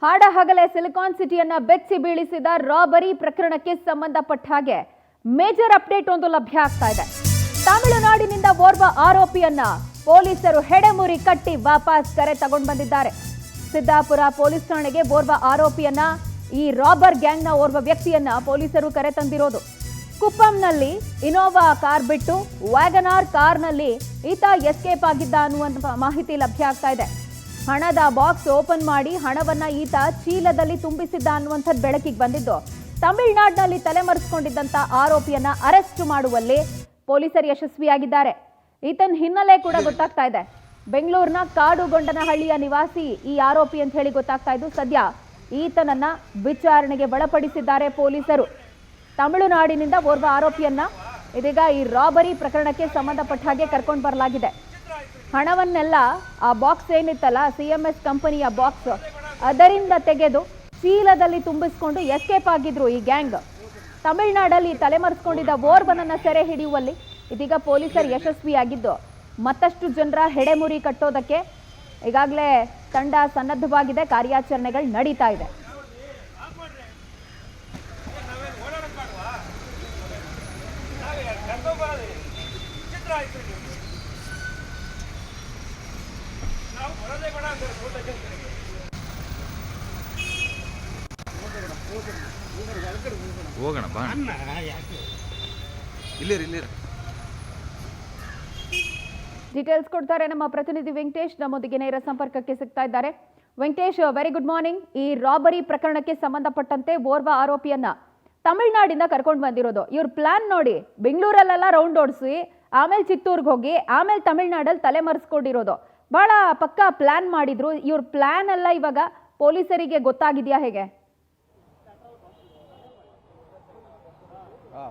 ಹಾಡಹಗಲೇ silicon ಸಿಟಿಯನ್ನ ಬೆಚ್ಚಿ ಬೀಳಿಸಿದ robbery ಪ್ರಕರಣಕ್ಕೆ ಸಂಬಂಧಪಟ್ಟ ಹಾಗೆ ಮೇಜರ್ ಅಪ್ಡೇಟ್ ಒಂದು ಲಭ್ಯ ಆಗ್ತಾ ಇದೆ. ತಮಿಳುನಾಡಿನಿಂದ ಓರ್ವ ಆರೋಪಿಯನ್ನ ಪೊಲೀಸರು ಹೆಡೆಮುರಿ ಕಟ್ಟಿ ವಾಪಸ್ ಕರೆ ತಗೊಂಡು ಬಂದಿದ್ದಾರೆ. ಸಿದ್ದಾಪುರ ಪೊಲೀಸ್ ಠಾಣೆಗೆ ಓರ್ವ ಆರೋಪಿಯನ್ನ, ಈ ರಾಬರ್ ಗ್ಯಾಂಗ್ನ ಓರ್ವ ವ್ಯಕ್ತಿಯನ್ನ ಪೊಲೀಸರು ಕರೆ ತಂದಿರೋದು. ಕುಪ್ಪಂನಲ್ಲಿ ಇನೋವಾ ಕಾರ್ ಬಿಟ್ಟು ವ್ಯಾಗನಾರ್ ಕಾರ್ನಲ್ಲಿ ಈತ ಎಸ್ಕೇಪ್ ಆಗಿದ್ದ ಅನ್ನುವಂತ ಮಾಹಿತಿ ಲಭ್ಯ ಆಗ್ತಾ ಇದೆ. ಹಣದ ಬಾಕ್ಸ್ ಓಪನ್ ಮಾಡಿ ಹಣವನ್ನ ಈತ ಚೀಲದಲ್ಲಿ ತುಂಬಿಸಿದ್ದ ಅನ್ನುವಂಥದ್ದು ಬೆಳಕಿಗೆ ಬಂದಿದ್ದು, ತಮಿಳುನಾಡಿನಲ್ಲಿ ತಲೆಮರೆಸಿಕೊಂಡಿದ್ದಂತ ಆರೋಪಿಯನ್ನ ಅರೆಸ್ಟ್ ಮಾಡುವಲ್ಲಿ ಪೊಲೀಸರು ಯಶಸ್ವಿಯಾಗಿದ್ದಾರೆ. ಈತನ ಹಿನ್ನೆಲೆ ಕೂಡ ಗೊತ್ತಾಗ್ತಾ ಇದೆ. ಬೆಂಗಳೂರಿನ ಕಾಡುಗೊಂಡನಹಳ್ಳಿಯ ನಿವಾಸಿ ಈ ಆರೋಪಿ ಅಂತ ಹೇಳಿ ಗೊತ್ತಾಗ್ತಾ ಇದ್ದು, ಸದ್ಯ ಈತನನ್ನ ವಿಚಾರಣೆಗೆ ಒಳಪಡಿಸಿದ್ದಾರೆ ಪೊಲೀಸರು. ತಮಿಳುನಾಡಿನಿಂದ ಓರ್ವ ಆರೋಪಿಯನ್ನ ಇದೀಗ ಈ ರಾಬರಿ ಪ್ರಕರಣಕ್ಕೆ ಸಂಬಂಧಪಟ್ಟ ಹಾಗೆ ಕರ್ಕೊಂಡು ಬರಲಾಗಿದೆ. ಹಣವನ್ನೆಲ್ಲ ಆ ಬಾಕ್ಸ್ ಏನಿತ್ತಲ್ಲ, CMS ಕಂಪನಿಯ ಬಾಕ್ಸ್, ಅದರಿಂದ ತೆಗೆದು ಚೀಲದಲ್ಲಿ ತುಂಬಿಸಿಕೊಂಡು ಎಸ್ಕೇಪ್ ಆಗಿದ್ರು ಈ ಗ್ಯಾಂಗ್. ತಮಿಳುನಾಡಲ್ಲಿ ತಲೆಮರೆಸಿಕೊಂಡಿದ್ದ ಓರ್ವನನ್ನ ಸೆರೆ ಹಿಡಿಯುವಲ್ಲಿ ಇದೀಗ ಪೊಲೀಸರು ಯಶಸ್ವಿಯಾಗಿದ್ದು, ಮತ್ತಷ್ಟು ಜನರ ಹೆಡೆಮುರಿ ಕಟ್ಟೋದಕ್ಕೆ ಈಗಾಗಲೇ ತಂಡ ಸನ್ನದ್ಧವಾಗಿದೆ. ಕಾರ್ಯಾಚರಣೆಗಳು ನಡೀತಾ ಇದೆ. ಹೋಗೋಣ ಬಾ. ಡೀಟೇಲ್ಸ್ ಕೊಡ್ತಾರೆ ನಮ್ಮ ಪ್ರತಿನಿಧಿ ವೆಂಕಟೇಶ್. ನಮ್ಮೊಂದಿಗೆ ನೇರ ಸಂಪರ್ಕಕ್ಕೆ ಸಿಗ್ತಾ ಇದ್ದಾರೆ. Venkatesh, very good morning. ಈ ರಾಬರಿ ಪ್ರಕರಣಕ್ಕೆ ಸಂಬಂಧಪಟ್ಟಂತೆ ಓರ್ವ ಆರೋಪಿಯನ್ನ ತಮಿಳುನಾಡಿಂದ ಕರ್ಕೊಂಡು ಬಂದಿರೋದು. ಇವ್ರ ಪ್ಲಾನ್ ನೋಡಿ, ಬೆಂಗಳೂರಲ್ಲೆಲ್ಲ ರೌಂಡ್ ಓಡಿಸಿ ಆಮೇಲೆ ಚಿತ್ತೂರ್ಗೆ ಹೋಗಿ ಆಮೇಲೆ ತಮಿಳುನಾಡಲ್ಲಿ ತಲೆಮರೆಸ್ಕೊಂಡಿರೋದು. ಬಹಳ ಪಕ್ಕಾ ಪ್ಲಾನ್ ಮಾಡಿದ್ರು. ಇವ್ರ ಪ್ಲಾನ್ ಎಲ್ಲ ಇವಾಗ ಪೊಲೀಸರಿಗೆ ಗೊತ್ತಾಗಿದೆಯಾ ಹೇಗೆ?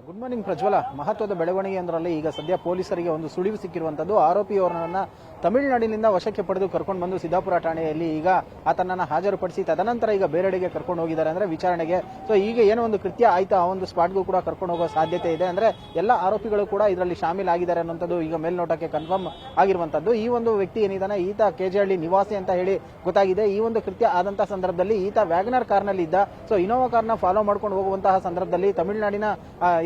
ಗುಡ್ ಮಾರ್ನಿಂಗ್ ಪ್ರಜ್ವಲ. ಮಹತ್ವದ ಬೆಳವಣಿಗೆ ಅಂದ್ರಲ್ಲಿ ಈಗ ಸದ್ಯ ಪೊಲೀಸರಿಗೆ ಒಂದು ಸುಳಿವು ಸಿಕ್ಕಿರುವಂತದ್ದು. ಆರೋಪಿಯವರನ್ನ ತಮಿಳುನಾಡಿನಿಂದ ವಶಕ್ಕೆ ಪಡೆದು ಕರ್ಕೊಂಡು ಬಂದು ಸಿದ್ದಾಪುರ ಠಾಣೆಯಲ್ಲಿ ಈಗ ಆತನನ್ನ ಹಾಜರುಪಡಿಸಿ ತದನಂತರ ಈಗ ಬೇರೆಡೆಗೆ ಕರ್ಕೊಂಡು ಹೋಗಿದ್ದಾರೆ ಅಂದ್ರೆ ವಿಚಾರಣೆಗೆ. ಸೊ ಈಗ ಏನೋ ಒಂದು ಕೃತ್ಯ ಆಯ್ತಾ, ಆ ಒಂದು ಸ್ಪಾಟ್ಗೂ ಕೂಡ ಕರ್ಕೊಂಡು ಹೋಗೋ ಸಾಧ್ಯತೆ ಇದೆ. ಅಂದ್ರೆ ಎಲ್ಲ ಆರೋಪಿಗಳು ಕೂಡ ಇದರಲ್ಲಿ ಶಾಮೀಲಾಗಿದ್ದಾರೆ ಅನ್ನೋಂಥದ್ದು ಈಗ ಮೇಲ್ನೋಟಕ್ಕೆ ಕನ್ಫರ್ಮ್ ಆಗಿರುವಂತದ್ದು. ಈ ಒಂದು ವ್ಯಕ್ತಿ ಏನಿದ್ದಾನೆ, ಈತ ಕೆಜೆಹಳ್ಳಿ ನಿವಾಸಿ ಅಂತ ಹೇಳಿ ಗೊತ್ತಾಗಿದೆ. ಈ ಒಂದು ಕೃತ್ಯ ಆದಂತ ಸಂದರ್ಭದಲ್ಲಿ ಈತ ವ್ಯಾಗನರ್ ಕಾರ್ನಲ್ಲಿ ಇದ್ದ. ಸೊ ಇನೋವಾ ಕಾರ್ನ ಫಾಲೋ ಮಾಡ್ಕೊಂಡು ಹೋಗುವಂತಹ ಸಂದರ್ಭದಲ್ಲಿ ತಮಿಳುನಾಡಿನ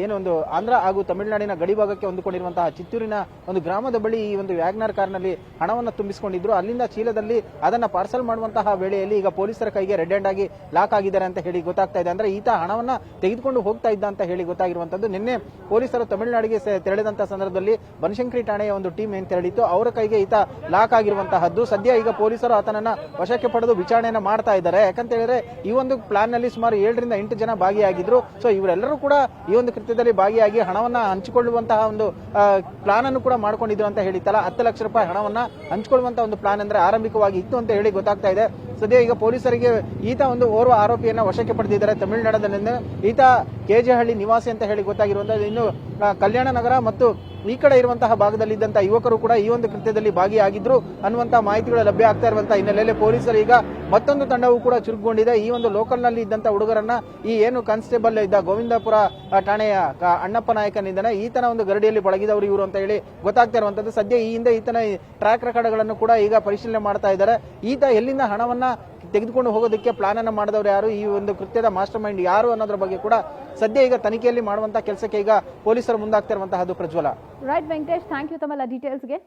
ಏನೋ ಒಂದು ಆಂಧ್ರ ಹಾಗೂ ತಮಿಳುನಾಡಿನ ಗಡಿ ಭಾಗಕ್ಕೆ ಹೊಂದಿಕೊಂಡಿರುವಂತಹ ಚಿತ್ತೂರಿನ ಒಂದು ಗ್ರಾಮದ ಬಳಿ ಈ ಒಂದು ವ್ಯಾಗನರ್ ಕಾರ್ನಲ್ಲಿ ಹಣವನ್ನು ತುಂಬಿಸಿಕೊಂಡಿದ್ರು. ಅಲ್ಲಿಂದ ಚೀಲದಲ್ಲಿ ಅದನ್ನ ಪಾರ್ಸಲ್ ಮಾಡುವಂತಹ ವೇಳೆಯಲ್ಲಿ ಈಗ ಪೊಲೀಸರ ಕೈಗೆ ರೆಡ್ ಹ್ಯಾಂಡ್ ಆಗಿ ಲಾಕ್ ಆಗಿದ್ದಾರೆ ಅಂತ ಹೇಳಿ ಗೊತ್ತಾಗ್ತಾ ಇದೆ. ಅಂದ್ರೆ ಈತ ಹಣವನ್ನ ತೆಗೆದುಕೊಂಡು ಹೋಗ್ತಾ ಇದ್ದ ಅಂತ ಹೇಳಿ ಗೊತ್ತಾಗಿರುವಂತದ್ದು. ನಿನ್ನೆ ಪೊಲೀಸರು ತಮಿಳುನಾಡಿಗೆ ತೆರಳಿದಂತಹ ಸಂದರ್ಭದಲ್ಲಿ ಬನಶಂಕರಿ ಠಾಣೆಯ ಒಂದು ಟೀಮ್ ಏನ್ ತೆರಳಿತ್ತು, ಅವರ ಕೈಗೆ ಈತ ಲಾಕ್ ಆಗಿರುವಂತಹದ್ದು. ಸದ್ಯ ಈಗ ಪೊಲೀಸರು ಆತನನ್ನ ವಶಕ್ಕೆ ಪಡೆದು ವಿಚಾರಣೆಯನ್ನ ಮಾಡ್ತಾ ಇದ್ದಾರೆ. ಯಾಕಂತ ಹೇಳಿದ್ರೆ ಈ ಒಂದು ಪ್ಲಾನ್ ನಲ್ಲಿ ಸುಮಾರು 7 ರಿಂದ 8 ಜನ ಭಾಗಿಯಾಗಿದ್ರು. ಸೊ ಇವರೆಲ್ಲರೂ ಕೂಡ ಈ ಒಂದು ಕೃತ್ಯದಲ್ಲಿ ಭಾಗಿಯಾಗಿ ಹಣವನ್ನ ಹಂಚಿಕೊಳ್ಳುವಂತಹ ಒಂದು ಪ್ಲಾನ್ ಅನ್ನು ಕೂಡ ಮಾಡ್ಕೊಂಡಿದ್ರು ಅಂತ ಹೇಳಿತ್ತಲ್ಲ. 10 ಲಕ್ಷ ರೂಪಾಯಿ ಹಣವನ್ನ ಹಂಚಿಕೊಳ್ಳುವಂತಹ ಒಂದು ಪ್ಲಾನ್ ಅಂದ್ರೆ ಆರಂಭಿಕವಾಗಿ ಇತ್ತು ಅಂತ ಹೇಳಿ ಗೊತ್ತಾಗ್ತಾ ಇದೆ. ಸದ್ಯ ಈಗ ಪೊಲೀಸರಿಗೆ ಈತ ಒಂದು ಓರ್ವ ಆರೋಪಿಯನ್ನ ವಶಕ್ಕೆ ಪಡೆದಿದ್ದಾರೆ ತಮಿಳುನಾಡಿನಿಂದ. ಈತ ಕೆಜೆಹಳ್ಳಿ ನಿವಾಸಿ ಅಂತ ಹೇಳಿ ಗೊತ್ತಾಗಿರುವಂತಹ. ಇನ್ನು ಕಲ್ಯಾಣ ನಗರ ಮತ್ತು ಈ ಕಡೆ ಇರುವಂತಹ ಭಾಗದಲ್ಲಿ ಇದ್ದಂತಹ ಯುವಕರು ಕೂಡ ಈ ಒಂದು ಕೃತ್ಯದಲ್ಲಿ ಭಾಗಿಯಾಗಿದ್ರು ಅನ್ನುವಂತಹ ಮಾಹಿತಿಗಳು ಲಭ್ಯ ಆಗ್ತಾ ಇರುವಂತಹ ಹಿನ್ನೆಲೆಯಲ್ಲಿ ಪೊಲೀಸರು ಈಗ ಮತ್ತೊಂದು ತಂಡವು ಕೂಡ ಚುರುಕುಗೊಂಡಿದೆ. ಈ ಒಂದು ಲೋಕಲ್ ನಲ್ಲಿ ಇದ್ದಂತಹ ಹುಡುಗರನ್ನ, ಈ ಏನು ಕಾನ್ಸ್ಟೇಬಲ್ ಇದ್ದ ಗೋವಿಂದಪುರ ಠಾಣೆಯ ಅಣ್ಣಪ್ಪ ನಾಯಕನಿಂದನೇ ಈತನ ಒಂದು ಗರಡಿಯಲ್ಲಿ ಪಳಗಿದವರು ಇವರು ಅಂತ ಹೇಳಿ ಗೊತ್ತಾಗ್ತಾ ಇರುವಂತದ್ದು. ಸದ್ಯ ಈ ಹಿಂದೆ ಈತನ ಟ್ರ್ಯಾಕ್ ರೆಕಾರ್ಡ್ಗಳನ್ನು ಕೂಡ ಈಗ ಪರಿಶೀಲನೆ ಮಾಡ್ತಾ ಇದ್ದಾರೆ. ಈತ ಎಲ್ಲಿಂದ ಹಣವನ್ನ ತೆಗೆದುಕೊಂಡು ಹೋಗೋದಕ್ಕೆ ಪ್ಲಾನ್ ಅನ್ನ ಮಾಡಿದವರು ಯಾರು, ಈ ಒಂದು ಕೃತ್ಯದ ಮಾಸ್ಟರ್ ಮೈಂಡ್ ಯಾರು ಅನ್ನೋದ್ರ ಬಗ್ಗೆ ಕೂಡ ಸದ್ಯ ಈಗ ತನಿಖೆಯಲ್ಲಿ ಮಾಡುವಂತಹ ಕೆಲಸಕ್ಕೆ ಈಗ ಪೊಲೀಸರು ಮುಂದಾಗ್ತಾ ಇರುವಂತಹದ್ದು. ಪ್ರಜ್ವಲ. ರೈಟ್ ವೆಂಕಟೇಶ್, ಥ್ಯಾಂಕ್ ಯು ತಮ್ಮೆಲ್ಲ ಡೀಟೇಲ್ಸ್ಗೆ.